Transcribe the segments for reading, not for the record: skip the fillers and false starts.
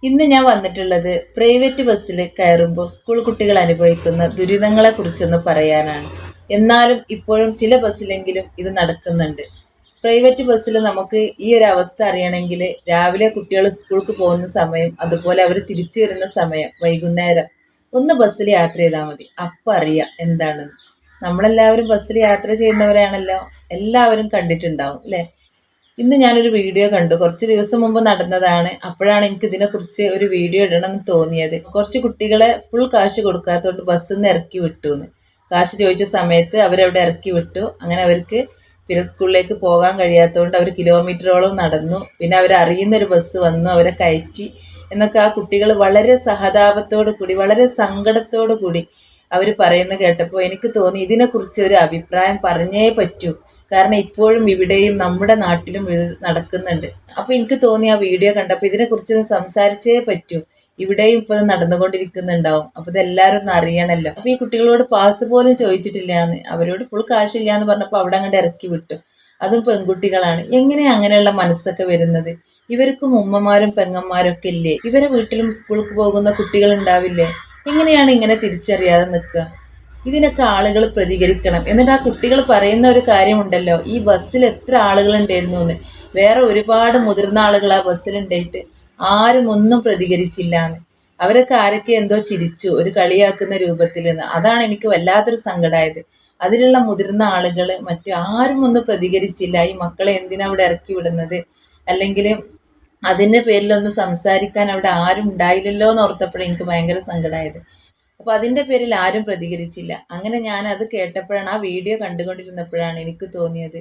ഇന്ന് ഞാൻ വന്നിട്ടുള്ളത് പ്രൈവറ്റ് ബസ്സിൽ കയറുമ്പോൾ സ്കൂൾ കുട്ടികൾ അനുഭവിക്കുന്ന ദുരിതങ്ങളെ കുറിച്ചൊന്ന് പറയാനാണ്. എന്നാലും ഇപ്പോഴും ചില ബസ്സിലെങ്കിലും ഇത് നടക്കുന്നുണ്ട്. പ്രൈവറ്റ് ബസ്സിൽ നമുക്ക് ഈ ഒരു അവസ്ഥ അറിയണമെങ്കിൽ രാവിലെ കുട്ടികൾ സ്കൂൾക്ക് പോകുന്ന സമയം, അതുപോലെ അവർ തിരിച്ചു വരുന്ന സമയം, വൈകുന്നേരം ഒന്ന് ബസ്സിൽ യാത്ര ചെയ്താൽ മതി. അപ്പം അറിയാം എന്താണെന്ന്. നമ്മളെല്ലാവരും ബസ്സിൽ യാത്ര ചെയ്യുന്നവരാണല്ലോ, എല്ലാവരും കണ്ടിട്ടുണ്ടാവും അല്ലേ? ഇന്ന് ഞാനൊരു വീഡിയോ കണ്ടു, കുറച്ച് ദിവസം മുമ്പ് നടന്നതാണ്. അപ്പോഴാണ് എനിക്ക് ഇതിനെക്കുറിച്ച് ഒരു വീഡിയോ ഇടണം എന്ന് തോന്നിയത്. കുറച്ച് കുട്ടികളെ ഫുൾ കാശ് കൊടുക്കാത്തതുകൊണ്ട് ബസ്സിൽ നിന്ന് ഇറക്കി വിട്ടു എന്ന്. കാശ് ചോദിച്ച സമയത്ത് അവരവിടെ ഇറക്കി വിട്ടു. അങ്ങനെ അവർക്ക് പിന്നെ സ്കൂളിലേക്ക് പോകാൻ കഴിയാത്തതുകൊണ്ട് അവർ കിലോമീറ്ററോളം നടന്നു. പിന്നെ അവരറിയുന്നൊരു ബസ് വന്നു, അവരെ കയറ്റി എന്നൊക്കെ ആ കുട്ടികൾ വളരെ സഹതാപത്തോടു കൂടി, വളരെ സങ്കടത്തോടു കൂടി അവർ പറയുന്നത് കേട്ടപ്പോൾ എനിക്ക് തോന്നി ഇതിനെക്കുറിച്ച് ഒരു അഭിപ്രായം പറഞ്ഞേ പറ്റൂ. കാരണം ഇപ്പോഴും ഇവിടെയും നമ്മുടെ നാട്ടിലും ഇത് നടക്കുന്നുണ്ട്. അപ്പൊ എനിക്ക് തോന്നി ആ വീഡിയോ കണ്ടപ്പോൾ ഇതിനെക്കുറിച്ച് സംസാരിച്ചേ പറ്റൂ. ഇവിടെയും ഇപ്പൊ നടന്നുകൊണ്ടിരിക്കുന്നുണ്ടാവും. അപ്പൊ ഇതെല്ലാരും ഒന്ന് അറിയണല്ലോ. അപ്പൊ ഈ കുട്ടികളോട് പാസ് പോലും ചോദിച്ചിട്ടില്ലാന്ന്, അവരോട് ഫുൾ കാശില്ല എന്ന് പറഞ്ഞപ്പോൾ അവിടെ അങ്ങോട്ട് ഇറക്കി വിട്ടു. അതും പെൺകുട്ടികളാണ്. എങ്ങനെയാ അങ്ങനെയുള്ള മനസ്സൊക്കെ വരുന്നത്? ഇവർക്കും ഉമ്മമാരും പെങ്ങന്മാരും ഒക്കെ ഇല്ലേ? ഇവരെ വീട്ടിലും സ്കൂൾക്ക് പോകുന്ന കുട്ടികൾ ഉണ്ടാവില്ലേ? എങ്ങനെയാണ് ഇങ്ങനെ തിരിച്ചറിയാതെ നിൽക്കുക? ഇതിനൊക്കെ ആളുകൾ പ്രതികരിക്കണം. എന്നിട്ട് ആ കുട്ടികൾ പറയുന്ന ഒരു കാര്യമുണ്ടല്ലോ, ഈ ബസ്സിൽ എത്ര ആളുകൾ ഉണ്ടായിരുന്നു എന്ന്. വേറെ ഒരുപാട് മുതിർന്ന ആളുകൾ ആ ബസ്സിലുണ്ടായിട്ട് ആരും ഒന്നും പ്രതികരിച്ചില്ല എന്ന്. അവരൊക്കെ ആരൊക്കെ എന്തോ ചിരിച്ചു, ഒരു കളിയാക്കുന്ന രൂപത്തിൽ നിന്ന്. അതാണ് എനിക്ക് വല്ലാത്തൊരു സങ്കടമായത്. അതിലുള്ള മുതിർന്ന ആളുകൾ മറ്റു ആരും ഒന്നും പ്രതികരിച്ചില്ല. ഈ മക്കളെ എന്തിനാ അവിടെ ഇറക്കി വിടുന്നത്, അല്ലെങ്കിൽ അതിൻ്റെ പേരിലൊന്ന് സംസാരിക്കാൻ അവിടെ ആരും ഉണ്ടായില്ലല്ലോ എന്ന് ഓർത്തപ്പോഴേ എനിക്ക് ഭയങ്കര സങ്കടമായത്. അപ്പൊ അതിന്റെ പേരിൽ ആരും പ്രതികരിച്ചില്ല. അങ്ങനെ ഞാൻ അത് കേട്ടപ്പോഴാണ്, ആ വീഡിയോ കണ്ടുകൊണ്ടിരുന്നപ്പോഴാണ് എനിക്ക് തോന്നിയത്,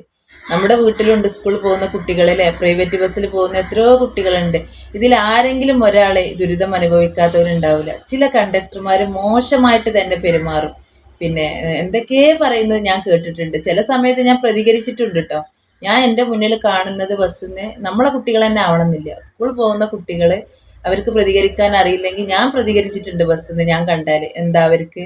നമ്മുടെ വീട്ടിലുണ്ട് സ്കൂളിൽ പോകുന്ന കുട്ടികളല്ലേ, പ്രൈവറ്റ് ബസ്സിൽ പോകുന്ന എത്രയോ കുട്ടികളുണ്ട്. ഇതിൽ ആരെങ്കിലും ഒരാളെ ദുരിതം അനുഭവിക്കാത്തവരുണ്ടാവില്ല. ചില കണ്ടക്ടർമാർ മോശമായിട്ട് തന്നെ പെരുമാറും. പിന്നെ എന്തൊക്കെയോ പറയുന്നത് ഞാൻ കേട്ടിട്ടുണ്ട്. ചില സമയത്ത് ഞാൻ പ്രതികരിച്ചിട്ടുണ്ട് കേട്ടോ. ഞാൻ എൻ്റെ മുന്നിൽ കാണുന്നത് ബസ്സിന് നമ്മളെ കുട്ടികൾ തന്നെ ആവണമെന്നില്ല, സ്കൂളിൽ പോകുന്ന കുട്ടികൾ അവർക്ക് പ്രതികരിക്കാൻ അറിയില്ലെങ്കിൽ ഞാൻ പ്രതികരിച്ചിട്ടുണ്ട്. ബസ്സിന്ന് ഞാൻ കണ്ടാൽ എന്താ അവർക്ക്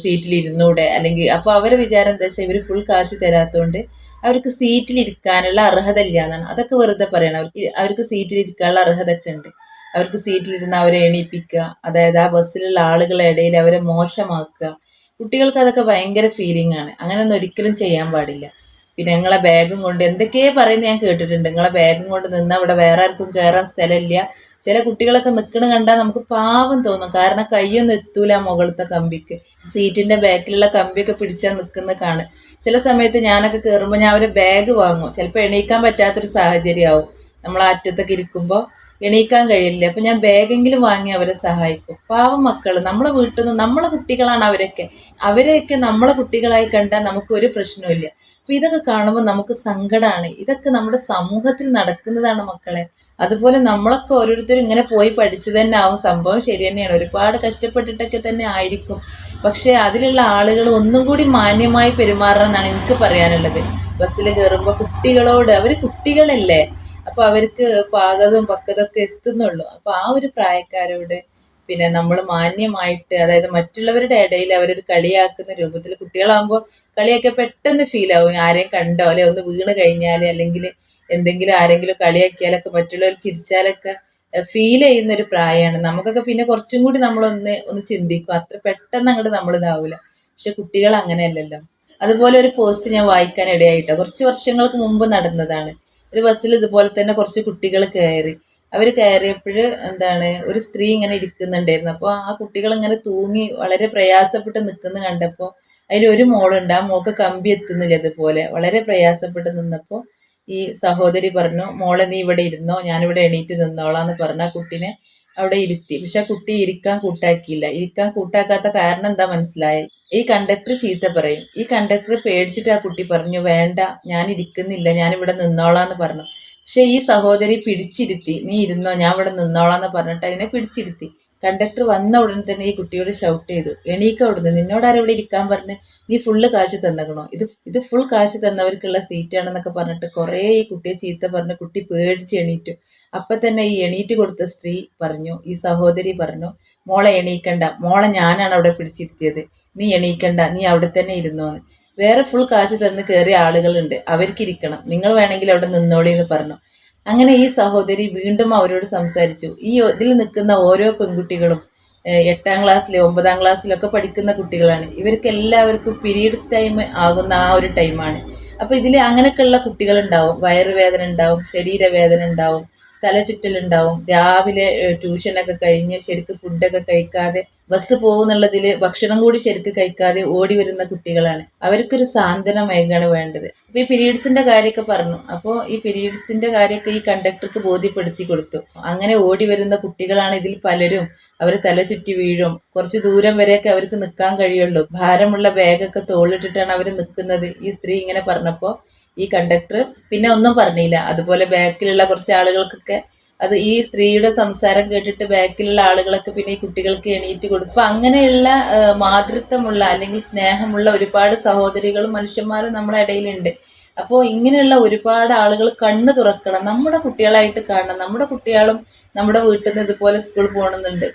സീറ്റിൽ ഇരുന്നൂടെ, അല്ലെങ്കിൽ അപ്പോൾ അവരെ വിചാരം എന്താ വെച്ചാൽ ഇവർ ഫുൾ കാശ് തരാത്തതുകൊണ്ട് അവർക്ക് സീറ്റിൽ ഇരിക്കാനുള്ള അർഹത ഇല്ല എന്നാണ്. അതൊക്കെ വെറുതെ പറയണം. അവർക്ക് സീറ്റിൽ ഇരിക്കാനുള്ള അർഹത ഒക്കെ ഉണ്ട്. അവർക്ക് സീറ്റിലിരുന്ന് അവരെ എണീപ്പിക്കുക, അതായത് ആ ബസ്സിലുള്ള ആളുകളുടെ ഇടയിൽ അവരെ മോശമാക്കുക. കുട്ടികൾക്ക് അതൊക്കെ ഭയങ്കര ഫീലിംഗ് ആണ്. അങ്ങനെയൊന്നും ഒരിക്കലും ചെയ്യാൻ പാടില്ല. പിന്നെ നിങ്ങളെ ബാഗും കൊണ്ട് എന്തൊക്കെയോ പറയുന്നത് ഞാൻ കേട്ടിട്ടുണ്ട്. നിങ്ങളെ ബാഗും കൊണ്ട് നിന്നാൽ അവിടെ വേറെ ആർക്കും കയറാൻ സ്ഥലമില്ല. ചില കുട്ടികളൊക്കെ നിൽക്കണ കണ്ടാൽ നമുക്ക് പാവം തോന്നും. കാരണം കയ്യൊന്നും എത്തൂല മുകളിലത്തെ കമ്പിക്ക്. സീറ്റിന്റെ ബാക്കിലുള്ള കമ്പിയൊക്കെ പിടിച്ചാൽ നിൽക്കുന്ന കാണും. ചില സമയത്ത് ഞാനൊക്കെ കയറുമ്പോൾ ഞാൻ അവരെ ബാഗ് വാങ്ങും. ചിലപ്പോൾ എണീക്കാൻ പറ്റാത്തൊരു സാഹചര്യമാവും. നമ്മൾ ആ അറ്റത്തൊക്കെ ഇരിക്കുമ്പോൾ എണീക്കാൻ കഴിയില്ല. അപ്പം ഞാൻ ബാഗെങ്കിലും വാങ്ങി അവരെ സഹായിക്കും. പാവം മക്കൾ, നമ്മളെ വീട്ടിൽ നിന്ന് നമ്മളെ കുട്ടികളാണ് അവരൊക്കെ. അവരെയൊക്കെ നമ്മളെ കുട്ടികളായി കണ്ടാൽ നമുക്ക് ഒരു പ്രശ്നവുമില്ല. അപ്പൊ ഇതൊക്കെ കാണുമ്പോൾ നമുക്ക് സങ്കടമാണ്. ഇതൊക്കെ നമ്മുടെ സമൂഹത്തിൽ നടക്കുന്നതാണ് മക്കളെ. അതുപോലെ നമ്മളൊക്കെ ഓരോരുത്തരും ഇങ്ങനെ പോയി പഠിച്ചു തന്നെ ആവും. സംഭവം ശരി തന്നെയാണ്, ഒരുപാട് കഷ്ടപ്പെട്ടിട്ടൊക്കെ തന്നെ ആയിരിക്കും. പക്ഷെ അതിലുള്ള ആളുകൾ ഒന്നും കൂടി മാന്യമായി പെരുമാറണം എന്നാണ് എനിക്ക് പറയാനുള്ളത്. ബസ്സിൽ കയറുമ്പോൾ കുട്ടികളോട്, അവർ കുട്ടികളല്ലേ, അപ്പൊ അവർക്ക് പാകതവും പക്വതൊക്കെ എത്തുന്നുള്ളൂ. അപ്പൊ ആ ഒരു പ്രായക്കാരോട് പിന്നെ നമ്മൾ മാന്യമായിട്ട്, അതായത് മറ്റുള്ളവരുടെ ഇടയിൽ അവരൊരു കളിയാക്കുന്ന രൂപത്തിൽ, കുട്ടികളാകുമ്പോൾ കളിയൊക്കെ പെട്ടെന്ന് ഫീൽ ആവും. ആരെയും കണ്ടോ അല്ലെ ഒന്ന് വീണ് കഴിഞ്ഞാൽ, അല്ലെങ്കിൽ എന്തെങ്കിലും ആരെങ്കിലും കളിയാക്കിയാലൊക്കെ മറ്റുള്ളവർ ചിരിച്ചാലൊക്കെ ഫീൽ ചെയ്യുന്ന ഒരു പ്രായമാണ്. നമുക്കൊക്കെ പിന്നെ കുറച്ചും കൂടി ഒന്ന് ചിന്തിക്കും. അത്ര പെട്ടെന്ന് അങ്ങോട്ട് നമ്മൾ ഇതാവൂല. പക്ഷെ കുട്ടികൾ അങ്ങനെയല്ലല്ലോ. അതുപോലെ ഒരു പോസ്റ്റ് ഞാൻ വായിക്കാൻ ഇടയായിട്ടോ, കുറച്ച് വർഷങ്ങൾക്ക് മുമ്പ് നടന്നതാണ്. ഒരു ബസ്സിൽ ഇതുപോലെ തന്നെ കുറച്ച് കുട്ടികൾ കയറി. അവർ കയറിയപ്പോൾ ഒരു സ്ത്രീ ഇങ്ങനെ ഇരിക്കുന്നുണ്ടായിരുന്നു. അപ്പോൾ ആ കുട്ടികൾ ഇങ്ങനെ തൂങ്ങി വളരെ പ്രയാസപ്പെട്ട് നിൽക്കുന്ന കണ്ടപ്പോൾ അതിലൊരു മോളുണ്ട്. ആ മോൾക്ക് കമ്പി എത്തുന്നില്ല. അതുപോലെ വളരെ പ്രയാസപ്പെട്ട് നിന്നപ്പോൾ ഈ സഹോദരി പറഞ്ഞു, മോളെ നീ ഇവിടെ ഇരുന്നോ, ഞാനിവിടെ എണീറ്റ് നിന്നോളാന്ന് പറഞ്ഞ ആ കുട്ടീനെ അവിടെ ഇരുത്തി. പക്ഷെ ആ കുട്ടി ഇരിക്കാൻ കൂട്ടാക്കിയില്ല. ഇരിക്കാൻ കൂട്ടാക്കാത്ത കാരണം എന്താ മനസ്സിലായി? ഈ കണ്ടക്ടർ ചീത്ത പറയും. ഈ കണ്ടക്ടർ പേടിച്ചിട്ട് ആ കുട്ടി പറഞ്ഞു, വേണ്ട ഞാൻ ഇരിക്കുന്നില്ല, ഞാനിവിടെ നിന്നോളാന്ന് പറഞ്ഞു. പക്ഷെ ഈ സഹോദരി പിടിച്ചിരുത്തി, നീ ഇരുന്നോ ഞാൻ ഇവിടെ നിന്നോളാന്ന് പറഞ്ഞിട്ട് അതിനെ പിടിച്ചിരുത്തി. കണ്ടക്ടർ വന്ന ഉടനെ തന്നെ ഈ കുട്ടിയോട് ഷൗട്ട് ചെയ്തു, എണീക്ക അവിടുന്ന്, നിന്നോടാരും ഇവിടെ ഇരിക്കാൻ പറഞ്ഞ്, നീ ഫുള്ള് കാശ് തന്നകണോ, ഇത് ഫുൾ കാശ് തന്നവർക്കുള്ള സീറ്റാണെന്നൊക്കെ പറഞ്ഞിട്ട് കുറേ ഈ കുട്ടിയെ ചീത്ത പറഞ്ഞ് കുട്ടി പേടിച്ച് എണീറ്റു. അപ്പൊ തന്നെ ഈ എണീറ്റ് കൊടുത്ത സ്ത്രീ പറഞ്ഞു, ഈ സഹോദരി പറഞ്ഞു, മോളെ എണീക്കണ്ട, മോളെ ഞാനാണ് അവിടെ പിടിച്ചിരുത്തിയത്, നീ എണീക്കണ്ട, നീ അവിടെ തന്നെ ഇരുന്നോന്ന്. വേറെ ഫുൾ കാശ് തന്ന് കയറിയ ആളുകളുണ്ട്, അവർക്കിരിക്കണം, നിങ്ങൾ വേണമെങ്കിൽ അവിടെ നിന്നോളി എന്ന് പറഞ്ഞു. അങ്ങനെ ഈ സഹോദരി വീണ്ടും അവരോട് സംസാരിച്ചു. ഇതിൽ നിൽക്കുന്ന ഓരോ പെൺകുട്ടികളും 8ാം ക്ലാസ്സിലെ 9ാം ക്ലാസ്സിലൊക്കെ പഠിക്കുന്ന കുട്ടികളാണ്. ഇവർക്ക് എല്ലാവർക്കും പീരീഡ്സ് ടൈം ആകുന്ന ആ ഒരു ടൈമാണ്. അപ്പോൾ ഇതിൽ അങ്ങനെയൊക്കെയുള്ള കുട്ടികളുണ്ടാവും. വയറുവേദന ഉണ്ടാവും, ശരീരവേദന ഉണ്ടാവും, തലചുറ്റലുണ്ടാവും. രാവിലെ ട്യൂഷനൊക്കെ കഴിഞ്ഞ് ശരിക്ക് ഫുഡൊക്കെ കഴിക്കാതെ ബസ് പോകുന്നുള്ളതിൽ ഭക്ഷണം കൂടി ശരിക്ക് കഴിക്കാതെ ഓടി വരുന്ന കുട്ടികളാണ്. അവർക്കൊരു സാന്ത്വനമേകാണ് വേണ്ടത്. അപ്പോൾ ഈ പീരീഡ്സിന്റെ കാര്യമൊക്കെ പറഞ്ഞു. അപ്പോൾ ഈ പീരീഡ്സിന്റെ കാര്യമൊക്കെ ഈ കണ്ടക്ടർക്ക് ബോധ്യപ്പെടുത്തി കൊടുത്തു. അങ്ങനെ ഓടി വരുന്ന കുട്ടികളാണ് ഇതിൽ പലരും. അവർ തല ചുറ്റി വീഴും. കുറച്ച് ദൂരം വരെയൊക്കെ അവർക്ക് നിൽക്കാൻ കഴിയുള്ളൂ. ഭാരമുള്ള ബാഗൊക്കെ തോളിട്ടിട്ടാണ് അവർ നിൽക്കുന്നത്. ഈ സ്ത്രീ ഇങ്ങനെ പറഞ്ഞപ്പോൾ ഈ കണ്ടക്ടർ പിന്നെ ഒന്നും പറഞ്ഞില്ല. അതുപോലെ ബാക്കിലുള്ള കുറച്ച് ആളുകൾക്കൊക്കെ അത് ഈ സ്ത്രീയുടെ സംസാരം കേട്ടിട്ട് ബാക്കിലുള്ള ആളുകളൊക്കെ പിന്നെ ഈ കുട്ടികൾക്ക് എണീറ്റ് കൊടുത്തു. അപ്പൊ അങ്ങനെയുള്ള മാതൃത്വമുള്ള അല്ലെങ്കിൽ സ്നേഹമുള്ള ഒരുപാട് സഹോദരികളും മനുഷ്യന്മാരും നമ്മുടെ ഇടയിലുണ്ട്. അപ്പോൾ ഇങ്ങനെയുള്ള ഒരുപാട് ആളുകൾ കണ്ണ് തുറക്കണം, നമ്മുടെ കുട്ടികളായിട്ട് കാണണം. നമ്മുടെ കുട്ടികളും നമ്മുടെ വീട്ടിൽ നിന്ന് ഇതുപോലെ സ്കൂളിൽ പോകണമെന്നുണ്ട്,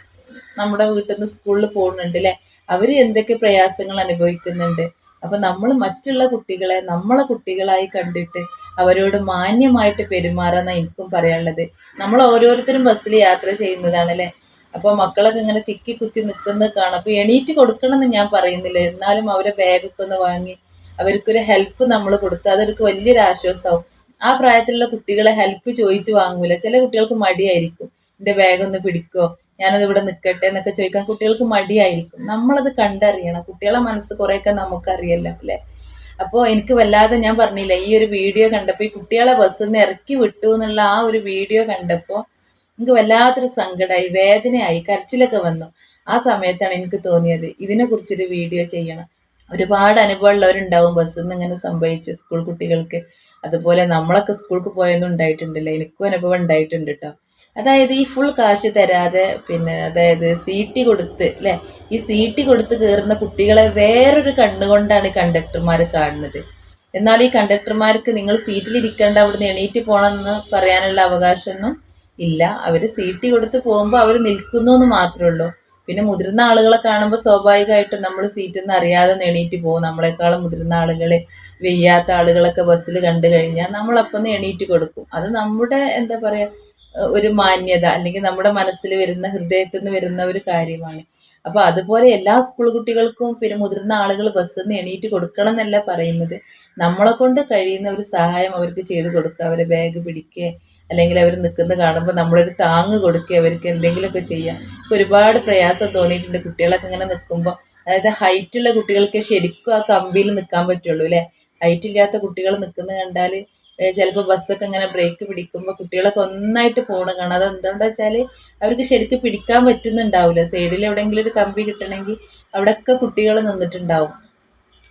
നമ്മുടെ വീട്ടിൽ നിന്ന് സ്കൂളിൽ പോകുന്നുണ്ട് അല്ലെ, അവർ എന്തൊക്കെ പ്രയാസങ്ങൾ അനുഭവിക്കുന്നുണ്ട്. അപ്പൊ നമ്മൾ മറ്റുള്ള കുട്ടികളെ നമ്മളെ കുട്ടികളായി കണ്ടിട്ട് അവരോട് മാന്യമായിട്ട് പെരുമാറാന്ന എനിക്കും പറയാനുള്ളത്. നമ്മൾ ഓരോരുത്തരും ബസ്സിൽ യാത്ര ചെയ്യുന്നതാണ് അല്ലെ. അപ്പോൾ മക്കളൊക്കെ ഇങ്ങനെ തിക്കി കുത്തി നിൽക്കുന്നത് കാണാം. അപ്പോൾ എണീറ്റ് കൊടുക്കണം എന്ന് ഞാൻ പറയുന്നില്ല, എന്നാലും അവരെ ബാഗൊക്കെ ഒന്ന് വാങ്ങി അവർക്കൊരു ഹെൽപ്പ് നമ്മൾ കൊടുത്താൽ അതൊരു വലിയൊരു ആശ്വാസമാവും. ആ പ്രായത്തിലുള്ള കുട്ടികളെ ഹെൽപ്പ് ചോദിച്ചു വാങ്ങൂല. ചില കുട്ടികൾക്ക് മടിയായിരിക്കും, എൻ്റെ ബാഗ് ഒന്ന് പിടിക്കോ, ഞാനത് ഇവിടെ നിൽക്കട്ടെ എന്നൊക്കെ ചോദിക്കാൻ കുട്ടികൾക്ക് മടിയായിരിക്കും. നമ്മളത് കണ്ടറിയണം. കുട്ടികളെ മനസ്സ് കുറേയൊക്കെ നമുക്കറിയല്ലോ അല്ലേ. അപ്പോൾ എനിക്ക് വല്ലാതെ, ഞാൻ പറഞ്ഞില്ല, ഈ ഒരു വീഡിയോ കണ്ടപ്പോൾ ഈ കുട്ടികളെ ബസ്സിൽ നിന്ന് ഇറക്കി വിട്ടു എന്നുള്ള ആ ഒരു വീഡിയോ കണ്ടപ്പോൾ എനിക്ക് വല്ലാത്തൊരു സങ്കടമായി, വേദനയായി, കരച്ചിലൊക്കെ വന്നു. ആ സമയത്താണ് എനിക്ക് തോന്നിയത് ഇതിനെക്കുറിച്ചൊരു വീഡിയോ ചെയ്യണം. ഒരുപാട് അനുഭവമുള്ളവരുണ്ടാവും ബസ്സിൽ നിന്ന് ഇങ്ങനെ സംഭവിച്ച് സ്കൂൾ കുട്ടികൾക്ക്. അതുപോലെ നമ്മളൊക്കെ സ്കൂൾക്ക് പോയൊന്നും ഉണ്ടായിട്ടുണ്ടല്ലോ, എനിക്കും അനുഭവം ഉണ്ടായിട്ടുണ്ട് കേട്ടോ. അതായത് ഈ ഫുൾ കാശ് തരാതെ അതായത് സീറ്റ് കൊടുത്ത് അല്ലേ, ഈ സീറ്റ് കൊടുത്ത് കയറുന്ന കുട്ടികളെ വേറൊരു കണ്ണുകൊണ്ടാണ് ഈ കണ്ടക്ടർമാർ കാണുന്നത്. എന്നാൽ ഈ കണ്ടക്ടർമാർക്ക് നിങ്ങൾ സീറ്റിലിരിക്കേണ്ട, അവിടുന്ന് എണീറ്റ് പോകണമെന്ന് പറയാനുള്ള അവകാശമൊന്നും ഇല്ല. അവർ സീറ്റ് കൊടുത്ത് പോകുമ്പോൾ അവർ നിൽക്കുന്നു എന്ന് മാത്രമേ ഉള്ളൂ. പിന്നെ മുതിർന്ന ആളുകളെ കാണുമ്പോൾ സ്വാഭാവികമായിട്ടും നമ്മൾ സീറ്റിൽ നിന്ന് അറിയാതെ എണീറ്റ് പോകും. നമ്മളെക്കാളും മുതിർന്ന ആളുകൾ, വെയ്യാത്ത ആളുകളൊക്കെ ബസ്സിൽ കണ്ടു കഴിഞ്ഞാൽ നമ്മളപ്പം എണീറ്റ് കൊടുക്കും. അത് നമ്മുടെ എന്താ പറയുക, ഒരു മാന്യത, അല്ലെങ്കിൽ നമ്മുടെ മനസ്സിൽ വരുന്ന, ഹൃദയത്തിൽ നിന്ന് വരുന്ന ഒരു കാര്യമാണ്. അപ്പോൾ അതുപോലെ എല്ലാ സ്കൂൾ കുട്ടികൾക്കും പിന്നെ മുതിർന്ന ആളുകൾ ബസ്സിൽ നിന്ന് എണീറ്റ് കൊടുക്കണം എന്നല്ല പറയുന്നത്. നമ്മളെ കൊണ്ട് കഴിയുന്ന ഒരു സഹായം അവർക്ക് ചെയ്ത് കൊടുക്കുക. അവരെ ബാഗ് പിടിക്കുക, അല്ലെങ്കിൽ അവർ നിൽക്കുന്നത് കാണുമ്പോൾ നമ്മളൊരു താങ്ങ് കൊടുക്കുക, അവർക്ക് എന്തെങ്കിലുമൊക്കെ ചെയ്യാം. ഇപ്പോൾ ഒരുപാട് പ്രയാസം തോന്നിയിട്ടുണ്ട് കുട്ടികളൊക്കെ ഇങ്ങനെ നിൽക്കുമ്പോൾ. അതായത് ഹൈറ്റുള്ള കുട്ടികൾക്ക് ശരിക്കും ആ കമ്പിയിൽ നിൽക്കാൻ പറ്റുള്ളൂ അല്ലേ. ഹൈറ്റ് ഇല്ലാത്ത കുട്ടികൾ നിൽക്കുന്നത് കണ്ടാൽ ചിലപ്പോൾ ബസ്സൊക്കെ ഇങ്ങനെ ബ്രേക്ക് പിടിക്കുമ്പോൾ കുട്ടികളൊക്കെ ഒന്നായിട്ട് പോകണം കാണാം. അത് എന്തുകൊണ്ടാ വെച്ചാൽ അവർക്ക് ശരിക്കും പിടിക്കാൻ പറ്റുന്നുണ്ടാവില്ല. സൈഡിൽ എവിടെയെങ്കിലും ഒരു കമ്പി കിട്ടണമെങ്കിൽ അവിടെയൊക്കെ കുട്ടികൾ നിന്നിട്ടുണ്ടാവും.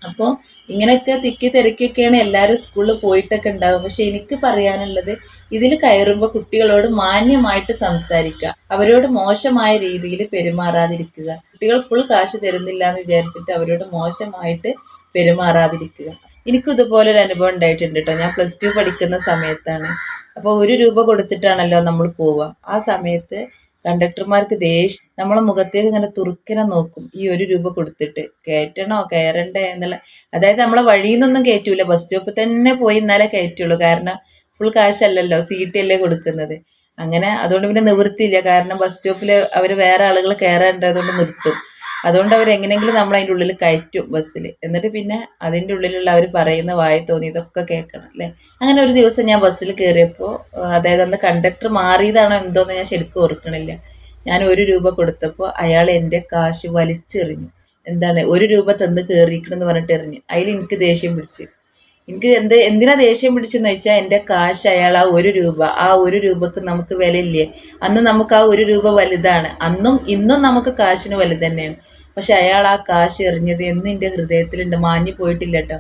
അപ്പോൾ ഇങ്ങനെയൊക്കെ തിക്കി തിരക്കിയൊക്കെയാണ് എല്ലാവരും സ്കൂളിൽ പോയിട്ടൊക്കെ ഉണ്ടാവും. പക്ഷെ എനിക്ക് പറയാനുള്ളത്, ഇതിൽ കയറുമ്പോൾ കുട്ടികളോട് മാന്യമായിട്ട് സംസാരിക്കുക, അവരോട് മോശമായ രീതിയിൽ പെരുമാറാതിരിക്കുക. കുട്ടികൾ ഫുൾ കാശ് തരുന്നില്ല എന്ന് വിചാരിച്ചിട്ട് അവരോട് മോശമായിട്ട് പെരുമാറാതിരിക്കുക. എനിക്കും ഇതുപോലൊരു അനുഭവം ഉണ്ടായിട്ടുണ്ട് കേട്ടോ. ഞാൻ +2 പഠിക്കുന്ന സമയത്താണ്. അപ്പോൾ 1 രൂപ കൊടുത്തിട്ടാണല്ലോ നമ്മൾ പോവുക. ആ സമയത്ത് കണ്ടക്ടർമാർക്ക് ദേഷ്യം, നമ്മളെ മുഖത്തേക്ക് ഇങ്ങനെ തുറുക്കിനെ നോക്കും. ഈ 1 രൂപ കൊടുത്തിട്ട് കയറ്റണോ കയറണ്ടേ എന്നുള്ള, അതായത് നമ്മളെ വഴിയിൽ നിന്നൊന്നും കയറ്റൂല, ബസ് സ്റ്റോപ്പിൽ തന്നെ പോയി എന്നാലേ കയറ്റുള്ളൂ. കാരണം ഫുൾ കാശല്ലല്ലോ, സീറ്റല്ലേ കൊടുക്കുന്നത്. അങ്ങനെ അതുകൊണ്ട് പിന്നെ നിവൃത്തിയില്ല. കാരണം ബസ് സ്റ്റോപ്പിൽ അവർ വേറെ ആളുകൾ കയറാണ്ട്, അതുകൊണ്ട് നിർത്തും. അതുകൊണ്ട് അവർ എങ്ങനെയെങ്കിലും നമ്മൾ അതിൻ്റെ ഉള്ളിൽ കയറ്റും ബസ്സിൽ. എന്നിട്ട് പിന്നെ അതിൻ്റെ ഉള്ളിലുള്ള അവർ പറയുന്ന വായി തോന്നി ഇതൊക്കെ കേൾക്കണം അല്ലേ. അങ്ങനെ ഒരു ദിവസം ഞാൻ ബസ്സിൽ കയറിയപ്പോൾ, അതായത് അന്ന് കണ്ടക്ടർ മാറിയതാണോ എന്തോന്ന് ഞാൻ ശരിക്കും ഓർക്കണില്ല, ഞാൻ 1 രൂപ കൊടുത്തപ്പോൾ അയാൾ എൻ്റെ കാശ് വലിച്ചെറിഞ്ഞു. എന്താണ് 1 രൂപ തന്ന് കയറിക്കണമെന്ന് പറഞ്ഞിട്ട് എറിഞ്ഞു. അതിൽ എനിക്ക് ദേഷ്യം പിടിച്ച്. എനിക്ക് എന്തിനാ ദേഷ്യം പിടിച്ചെന്ന് വെച്ചാൽ, എൻ്റെ കാശ് അയാൾ ആ 1 രൂപ, ആ 1 രൂപക്ക് നമുക്ക് വിലയില്ലേ. അന്ന് നമുക്ക് ആ 1 രൂപ വലുതാണ്, അന്നും ഇന്നും നമുക്ക് കാശിന് വലുത് തന്നെയാണ്. പക്ഷെ അയാൾ ആ കാശ് എറിഞ്ഞത് എന്നും എൻ്റെ ഹൃദയത്തിലുണ്ട്, മാഞ്ഞു പോയിട്ടില്ല കേട്ടോ.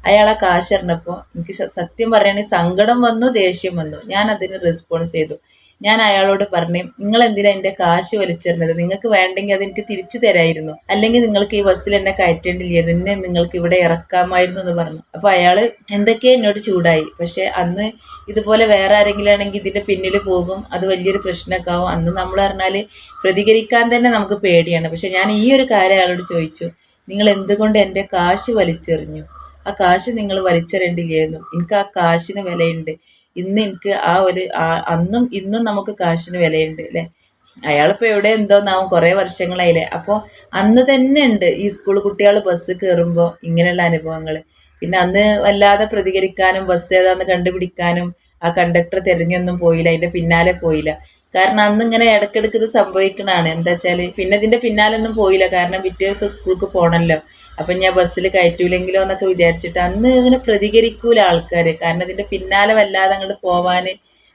അയാൾ ആ കാശ് എറിഞ്ഞപ്പോൾ എനിക്ക് സത്യം പറയുകയാണെങ്കിൽ സങ്കടം വന്നു, ദേഷ്യം വന്നു. ഞാൻ അതിന് റെസ്പോൺസ് ചെയ്തു. ഞാൻ അയാളോട് പറഞ്ഞു, നിങ്ങൾ എന്തിനാ എൻ്റെ കാശ് വലിച്ചെറിഞ്ഞത്? നിങ്ങൾക്ക് വേണ്ടെങ്കിൽ അതെനിക്ക് തിരിച്ചു തരായിരുന്നു, അല്ലെങ്കിൽ നിങ്ങൾക്ക് ഈ ബസ്സിൽ എന്നെ കയറ്റേണ്ടില്ലായിരുന്നു, എന്നെ നിങ്ങൾക്ക് ഇവിടെ ഇറക്കാമായിരുന്നു എന്ന് പറഞ്ഞു. അപ്പോൾ അയാൾ എന്തൊക്കെയോ എന്നോട് ചൂടായി. പക്ഷെ അന്ന് ഇതുപോലെ വേറെ ആരെങ്കിലും ആണെങ്കിൽ ഇതിൻ്റെ പിന്നിൽ പോകും, അത് വലിയൊരു പ്രശ്നമൊക്കെ ആവും. അന്ന് നമ്മൾ പറഞ്ഞാൽ പ്രതികരിക്കാൻ തന്നെ നമുക്ക് പേടിയാണ്. പക്ഷെ ഞാൻ ഈ ഒരു കാര്യം അയാളോട് ചോദിച്ചു, നിങ്ങൾ എന്തുകൊണ്ട് എൻ്റെ കാശ് വലിച്ചെറിഞ്ഞു? ആ കാശ് നിങ്ങൾ വലിച്ചെറിയണ്ടില്ലായിരുന്നു, എനിക്ക് ആ കാശിന് വിലയുണ്ട്. ഇന്ന് എനിക്ക് അന്നും ഇന്നും നമുക്ക് കാശിന് വിലയുണ്ട് അല്ലേ. അയാളിപ്പോൾ എവിടെ എന്തോന്നാവും, കുറേ വർഷങ്ങളായില്ലേ. അപ്പോൾ അന്ന് തന്നെ ഉണ്ട് ഈ സ്കൂൾ കുട്ടികൾ ബസ് കയറുമ്പോൾ ഇങ്ങനെയുള്ള അനുഭവങ്ങൾ. പിന്നെ അന്ന് വല്ലാതെ പ്രതികരിക്കാനും ബസ് ഏതാന്ന് കണ്ടുപിടിക്കാനും ആ കണ്ടക്ടർ തിരഞ്ഞൊന്നും പോയില്ല, അതിൻ്റെ പിന്നാലെ പോയില്ല. കാരണം അന്ന് ഇങ്ങനെ ഇടയ്ക്കിടയ്ക്ക് ഇത് സംഭവിക്കണതാണ്. എന്താ വെച്ചാൽ പിന്നെ ഇതിൻ്റെ പിന്നാലെ ഒന്നും പോയില്ല, കാരണം പിറ്റേ ദിവസം സ്കൂൾക്ക് പോകണമല്ലോ. അപ്പം ഞാൻ ബസ്സിൽ കയറ്റൂലെങ്കിലോ എന്നൊക്കെ വിചാരിച്ചിട്ട് അന്ന് ഇങ്ങനെ പ്രതികരിക്കൂല ആൾക്കാർ. കാരണം ഇതിൻ്റെ പിന്നാലെ വല്ലാതെ അങ്ങോട്ട് പോവാൻ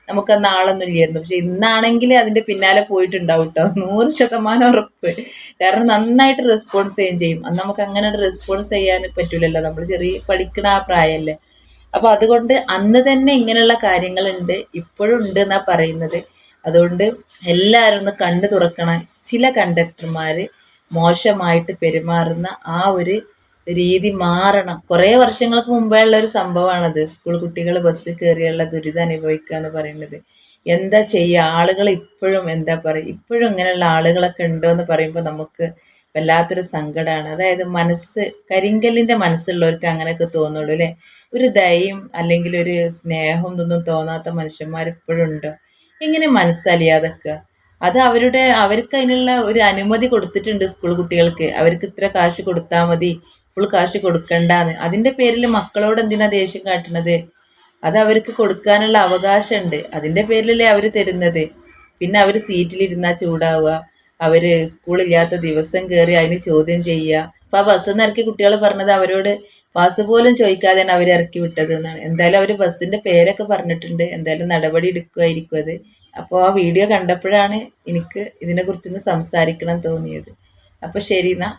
നമുക്കന്ന് ആളൊന്നും ഇല്ലായിരുന്നു. പക്ഷെ ഇന്നാണെങ്കിൽ അതിൻ്റെ പിന്നാലെ പോയിട്ടുണ്ടാവും കേട്ടോ, 100% ഉറപ്പ്. കാരണം നന്നായിട്ട് റെസ്പോൺസ് ചെയ്യും. അന്ന് നമുക്ക് അങ്ങനെ റെസ്പോൺസ് ചെയ്യാൻ പറ്റൂലല്ലോ, നമ്മൾ ചെറിയ പഠിക്കണ ആ പ്രായമല്ലേ. അപ്പോൾ അതുകൊണ്ട് അന്ന് തന്നെ ഇങ്ങനെയുള്ള കാര്യങ്ങളുണ്ട്, ഇപ്പോഴും ഉണ്ട് എന്നാണ് പറയുന്നത്. അതുകൊണ്ട് എല്ലാവരും ഒന്ന് കണ്ടു തുറക്കണം. ചില കണ്ടക്ടർമാർ മോശമായിട്ട് പെരുമാറുന്ന ആ ഒരു രീതി മാറണം. കുറേ വർഷങ്ങൾക്ക് മുമ്പേ ഉള്ള ഒരു സംഭവമാണത്, സ്കൂൾ കുട്ടികൾ ബസ് കയറിയുള്ള ദുരിതം അനുഭവിക്കുക എന്ന് പറയുന്നത്. എന്താ ചെയ്യുക, ആളുകൾ ഇപ്പോഴും എന്താ പറയുക, ഇപ്പോഴും ഇങ്ങനെയുള്ള ആളുകളൊക്കെ ഉണ്ടോ എന്ന് പറയുമ്പോൾ നമുക്ക് വല്ലാത്തൊരു സങ്കടമാണ്. അതായത് കരിങ്കല്ലിൻ്റെ മനസ്സുള്ളവർക്ക് അങ്ങനെയൊക്കെ തോന്നുള്ളൂ അല്ലേ. ഒരു ദയയും അല്ലെങ്കിൽ ഒരു സ്നേഹം ഇതൊന്നും തോന്നാത്ത മനുഷ്യന്മാർ ഇപ്പോഴും ഉണ്ടോ. എങ്ങനെ മനസ്സലിയാതൊക്കെ. അത് അവർക്ക് അതിനുള്ള ഒരു അനുമതി കൊടുത്തിട്ടുണ്ട് സ്കൂൾ കുട്ടികൾക്ക്. അവർക്ക് ഇത്ര കാശ് കൊടുത്താൽ മതി, ഫുൾ കാശ് കൊടുക്കണ്ടാന്ന്. അതിൻ്റെ പേരിൽ മക്കളോട് എന്തിനാ ദേഷ്യം കാട്ടുന്നത്? അത് അവർക്ക് കൊടുക്കാനുള്ള അവകാശമുണ്ട്, അതിൻ്റെ പേരിലല്ലേ അവർ തരുന്നത്. പിന്നെ അവർ സീറ്റിലിരുന്നാൽ ചൂടാവുക, അവർ സ്കൂളില്ലാത്ത ദിവസം കയറി അതിന് ചോദ്യം ചെയ്യുക. അപ്പോൾ ആ ബസ്സിൽ നിന്ന് ഇറക്കി കുട്ടികൾ പറഞ്ഞത് അവരോട് പാസ് പോലും ചോദിക്കാതെയാണ് അവർ ഇറക്കി വിട്ടത് എന്നാണ്. എന്തായാലും അവർ ബസ്സിൻ്റെ പേരൊക്കെ പറഞ്ഞിട്ടുണ്ട്, എന്തായാലും നടപടി എടുക്കുമായിരിക്കും അത്. അപ്പോൾ ആ വീഡിയോ കണ്ടപ്പോഴാണ് എനിക്ക് ഇതിനെക്കുറിച്ചൊന്ന് സംസാരിക്കണം തോന്നിയത്. അപ്പോൾ ശരി എന്നാൽ.